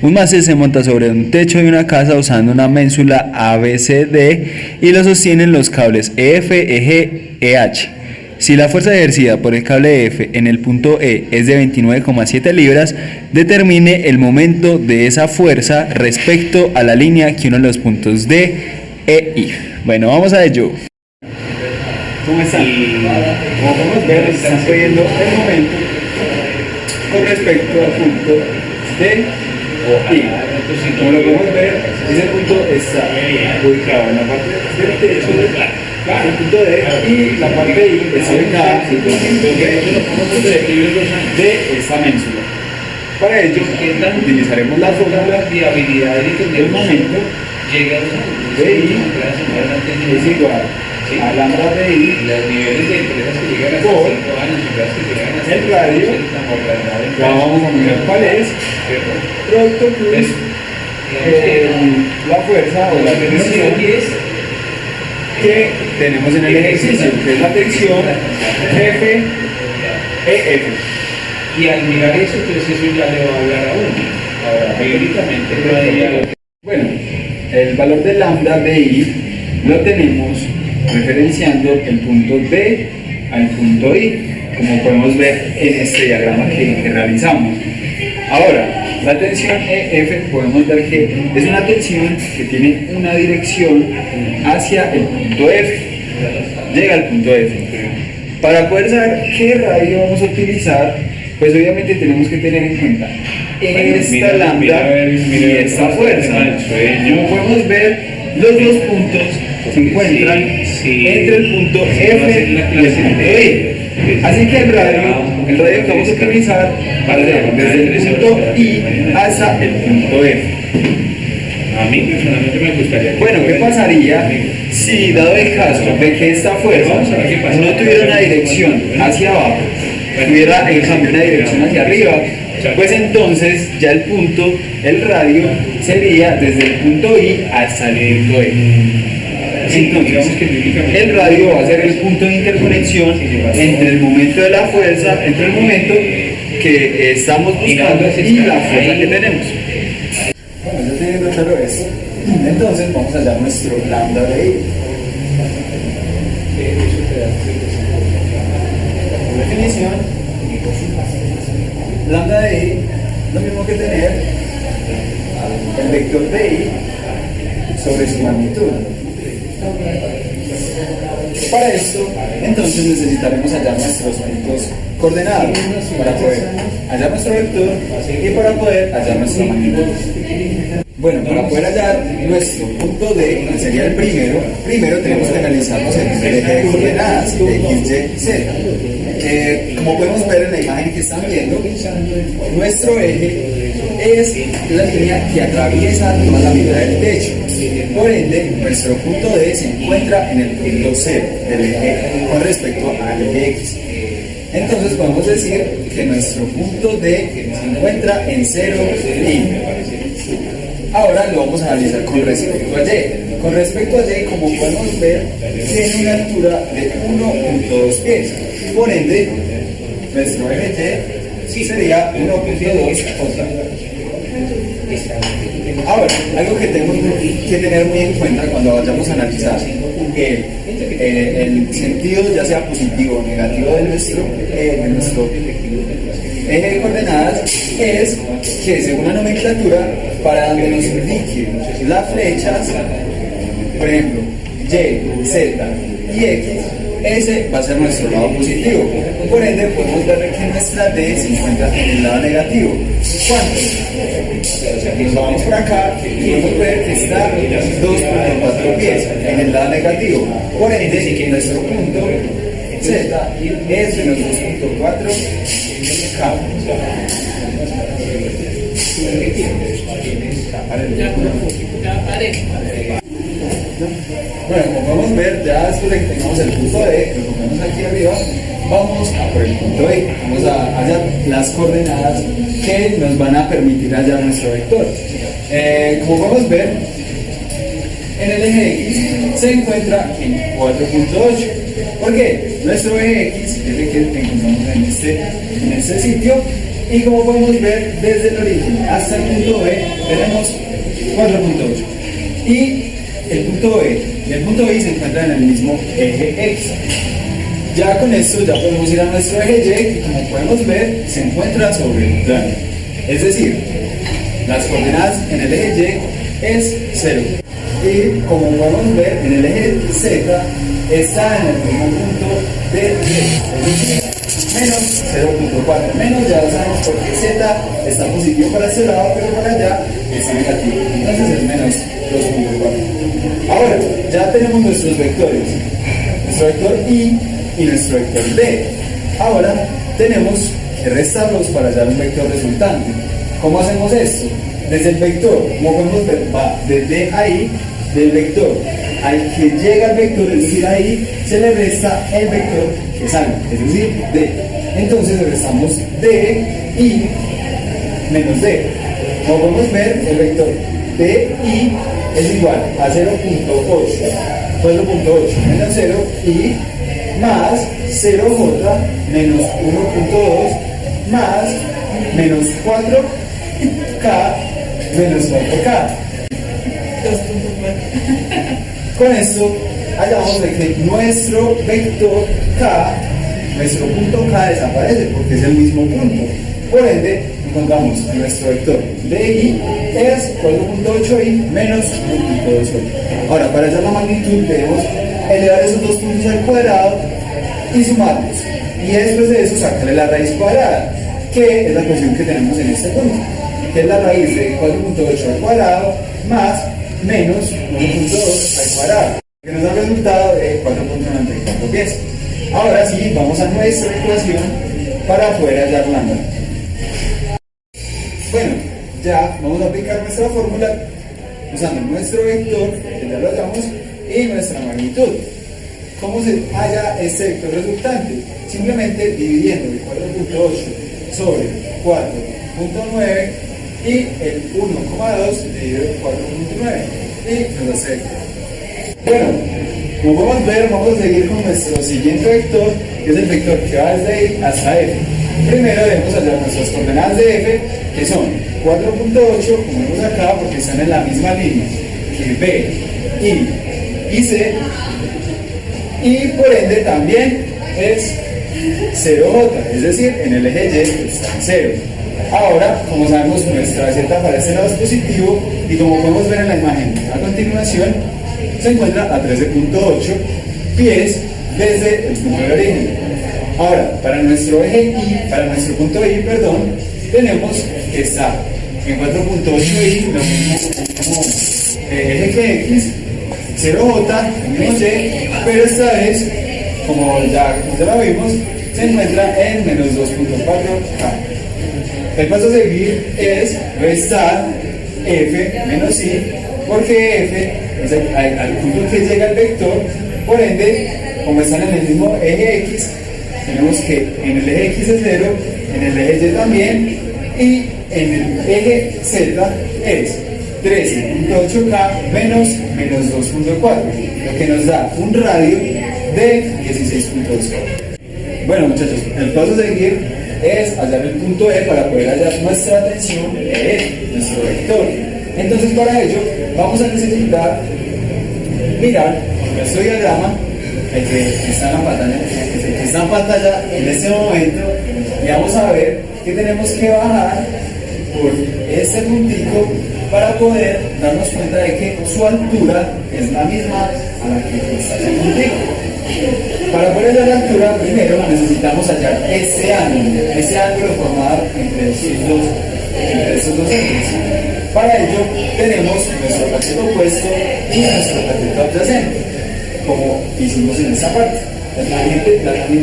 Un mástil se monta sobre un techo de una casa usando una ménsula ABCD y lo sostienen los cables EF, EG, EH. Si la fuerza ejercida por el cable EF en el punto E es de 29,7 libras, determine el momento de esa fuerza respecto a la línea que une los puntos D, E y F. Bueno, vamos a ello. ¿Cómo están? Como podemos ver, están pidiendo el momento con respecto al punto D o I. Como lo podemos ver, ese punto está ubicado en la parte del techo, el punto D, y la parte I está ubicada en el punto de esta ménsula. Para ello, utilizaremos la fórmula de habilidad del momento de I es igual a lambda de I los niveles de empresas que llegan hasta por 5 años, empresas que llegan hasta el radio. Ya vamos a mirar cuál es producto plus la fuerza o la tensión que tenemos en el ejercicio, que es la tensión F, EF. Y al mirar eso, pues eso ya le va a hablar a uno. Ahora, teóricamente todavía. Bueno, el valor de lambda de I lo tenemos referenciando el punto D al punto I, como podemos ver en este diagrama que realizamos. Ahora, la tensión EF podemos ver que es una tensión que tiene una dirección hacia el punto F, llega al punto F. Para poder saber qué radio vamos a utilizar, pues obviamente tenemos que tener en cuenta esta lambda y esta fuerza. Como podemos ver, los dos puntos se encuentran entre el punto F y el punto I. Así que el radio que vamos a utilizar va desde el punto I hasta el punto F. A mí personalmente me gustaría. Bueno, ¿qué pasaría si, dado el caso de que esta fuerza no tuviera una dirección hacia abajo, tuviera en cambio una dirección hacia arriba? Pues entonces ya el radio sería desde el punto I hasta el punto F. Entonces, el radio va a ser el punto de interconexión entre el momento de la fuerza, entre el momento que estamos buscando y la fuerza que tenemos. Bueno, ya teniendo claro esto, entonces vamos a hallar nuestro lambda de I. Por definición, lambda de I lo mismo que tener el vector de I sobre su magnitud. Para esto, entonces necesitaremos hallar nuestros puntos coordenados para poder hallar nuestro vector y para poder hallar nuestra magnitud. Bueno, para poder hallar nuestro punto D, que sería el primero tenemos que analizarnos el eje de coordenadas, X, Y, Z. Como podemos ver en la imagen que están viendo, nuestro eje es la línea que atraviesa toda la mitad del techo. Por ende, nuestro punto D se encuentra en el punto 0 del eje con respecto al eje X. Entonces podemos decir que nuestro punto D se encuentra en 0 y ahora lo vamos a analizar con respecto a Y. Con respecto a Y, como podemos ver, tiene una altura de 1.2 pies. Por ende, nuestro eje Y sería 1.2 J. Ahora, algo que tenemos que tener muy en cuenta cuando vayamos a analizar el sentido, ya sea positivo o negativo de nuestro eje de coordenadas, es que según la nomenclatura, para donde nos indique las flechas, por ejemplo, Y, Z y X, ese va a ser nuestro lado positivo. Por ende, podemos ver que nuestra D se encuentra en el lado negativo. ¿Cuánto? Vamos por acá y podemos ver que está 2.4 pies en el lado negativo. Por ende, nuestro punto Z es menos 2.4 K. Bueno, como podemos ver, ya después de que tengamos el punto D, lo ponemos aquí arriba, vamos a por el punto E. Vamos a hallar las coordenadas que nos van a permitir hallar nuestro vector. Como podemos ver, en el eje X se encuentra en 4.8. ¿Por qué? Nuestro eje X es el que encontramos en este sitio Y como podemos ver, desde el origen hasta el punto B tenemos 4.8. Y el punto B y el punto I se encuentran en el mismo eje X. Ya con esto ya podemos ir a nuestro eje Y, que como podemos ver se encuentra sobre el plano. Es decir, las coordenadas en el eje Y es 0. Y como podemos ver en el eje Z está en el mismo punto de Y, es decir, menos 0.4. Menos ya sabemos porque Z está positivo para este lado, pero para allá está negativo. Entonces es menos 2.4. Ahora, ya tenemos nuestros vectores. Nuestro vector I y nuestro vector D. Ahora tenemos que restarlos para hallar un vector resultante. ¿Cómo hacemos esto? Desde el vector, como podemos ver, va desde ahí, del vector al que llega el vector, es decir, ahí se le resta el vector que sale, es decir, D. Entonces le restamos D y menos D. Como podemos ver, el vector DI es igual a 0.8, 4.8 menos 0 y más 0J menos 1.2 más menos 4K menos 4K. Con esto hallamos de que nuestro vector K, nuestro punto K desaparece porque es el mismo punto. Por ende, encontramos nuestro vector DI es 4.8i menos 1.28. Ahora, para hallar la magnitud debemos elevar esos dos puntos al cuadrado y sumarlos. Y después de eso sacarle la raíz cuadrada, que es la ecuación que tenemos en este punto, que es la raíz de 4.8 al cuadrado más menos 1.2 al cuadrado, que nos da el resultado de 4.94 pies. Ahora sí, vamos a nuestra ecuación para poder hallar lambda. Bueno, ya vamos a aplicar nuestra fórmula usando nuestro vector, que ya lo hallamos, y nuestra magnitud. ¿Cómo se halla este vector resultante? Simplemente dividiendo el 4.8 sobre 4.9 y el 1,2 dividido el 4.9 y nos hace vector. Bueno, como podemos ver, vamos a seguir con nuestro siguiente vector, que es el vector que va desde I hasta F. Primero debemos hallar nuestras coordenadas de F, que son 4.8, como vemos acá, porque están en la misma línea que B, I y C, y por ende también es 0J, es decir, en el eje Y está en 0. Ahora, como sabemos, nuestra Z para este lado es positivo, y como podemos ver en la imagen a continuación, se encuentra a 13.8 pies desde el punto de origen. Ahora, para nuestro eje Y, para nuestro punto I, perdón, tenemos que está en 4.8i, lo mismo como eje que X, 0J, menos Y, pero esta vez, como ya lo vimos, se encuentra en menos 2.4K. El paso a seguir es restar F menos I, porque F es al punto que llega el vector, por ende, como están en el mismo eje X, tenemos que en el eje X es 0, en el eje Y también, y en el eje Z es 13.8K menos 2.4, lo que nos da un radio de 16.2K. Bueno, muchachos, el paso a seguir es hallar el punto E para poder hallar nuestra tensión de nuestro vector. Entonces, para ello vamos a necesitar mirar nuestro diagrama, el que está en pantalla en este momento, y vamos a ver que tenemos que bajar por este puntito para poder darnos cuenta de que su altura es la misma a la que está el puntito. Para poder hallar la altura, primero necesitamos hallar este ángulo formado entre estos dos ejes. Para ello tenemos nuestro cateto opuesto y nuestro cateto adyacente, como hicimos en esta parte. La tangente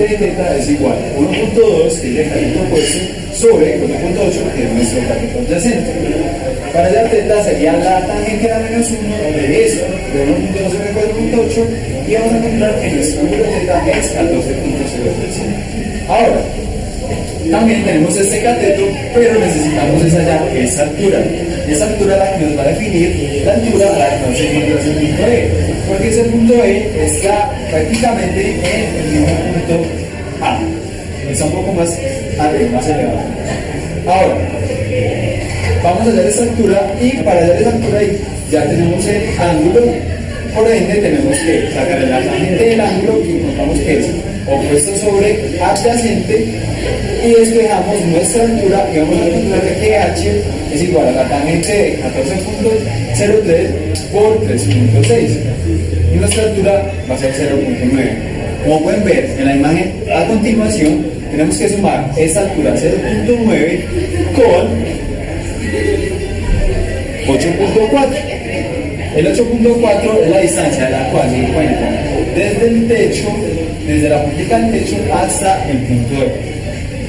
de θ es igual a 1.2, que es el cateto opuesto, sobre 1.8, que es nuestro cateto adyacente. Para hallar θ sería la tangente a menos 1 de esto, de 1.2 sobre 4.8, y vamos a encontrar que nuestro ángulo θ es 14.03. Ahora, también tenemos este cateto, pero necesitamos hallar esta altura. Esa altura es la que nos va a definir la altura a la que nos encuentra ese punto E, porque ese punto E está prácticamente en el mismo punto A, está un poco más arriba, más elevado. Ahora, vamos a hacer esta altura y para hacer esta altura ya tenemos el ángulo, por ende tenemos que sacar la tangente del ángulo y encontramos que es opuesto sobre adyacente y despejamos nuestra altura y vamos a encontrar que h es igual a la tangente de 14.03 por 3.6 y nuestra altura va a ser 0.9. Como pueden ver en la imagen a continuación, tenemos que sumar esta altura 0.9 con 8.4. El 8.4 es la distancia de la cual se encuentra desde el techo, desde la puntica del techo hasta el punto E.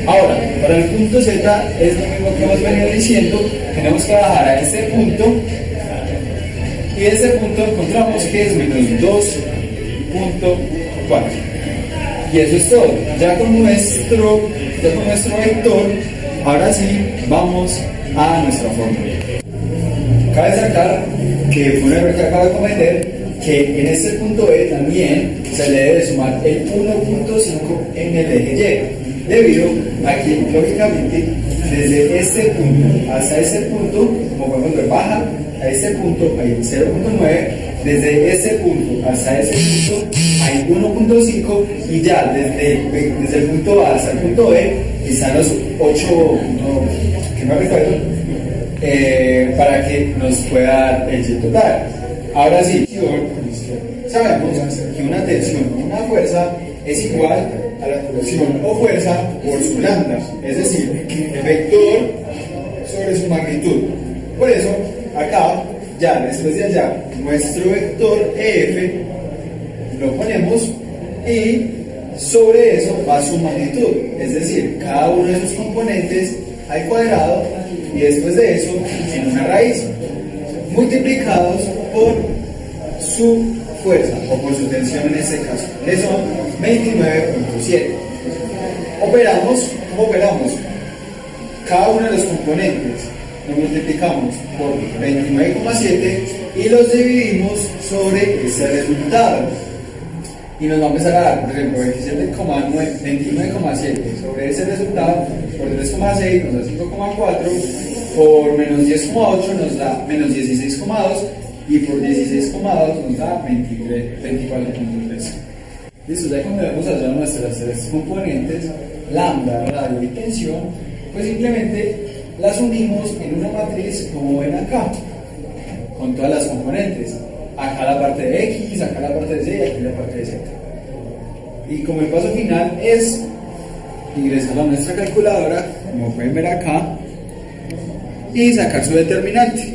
Ahora, para el punto Z es lo mismo que hemos venido diciendo, tenemos que bajar a este punto y de este punto encontramos que es menos 2.4. Y eso es todo. Ya con nuestro vector, ahora sí vamos a nuestra fórmula. Cabe sacar que fue un error que acabo de cometer, que en este punto E también se le debe sumar el 1.5 en el eje Y, debido a que lógicamente desde este punto hasta este punto, como podemos ver, baja a este punto hay 0.9, desde este punto hasta este punto hay 1.5 y ya desde el punto A hasta el punto E están los 8, que no recuerdo, para que nos pueda dar el Y total. Ahora sí, sabemos que una tensión o una fuerza es igual a la tensión o fuerza por su lambda, es decir, el vector sobre su magnitud. Por eso, acá, ya después de allá, nuestro vector EF lo ponemos y sobre eso va su magnitud, es decir, cada uno de sus componentes al cuadrado y después de eso en una raíz, multiplicados por su fuerza o por su tensión en este caso, que son 29.7. Operamos, ¿cómo operamos? Cada uno de los componentes lo multiplicamos por 29,7 y los dividimos sobre ese resultado. Y nos va a empezar a dar, por ejemplo, 29,7 sobre ese resultado por 3,6 nos da 5,4, por menos 10,8 nos da menos 16,2 y por 16,2 nos da 24,3. Listo, ya cuando hemos hallado nuestras tres componentes, lambda, radio y tensión, pues simplemente las unimos en una matriz como ven acá, con todas las componentes. Acá la parte de X, acá la parte de Z y aquí la parte de Z. Y como el paso final es ingresar a nuestra calculadora, como pueden ver acá, y sacar su determinante.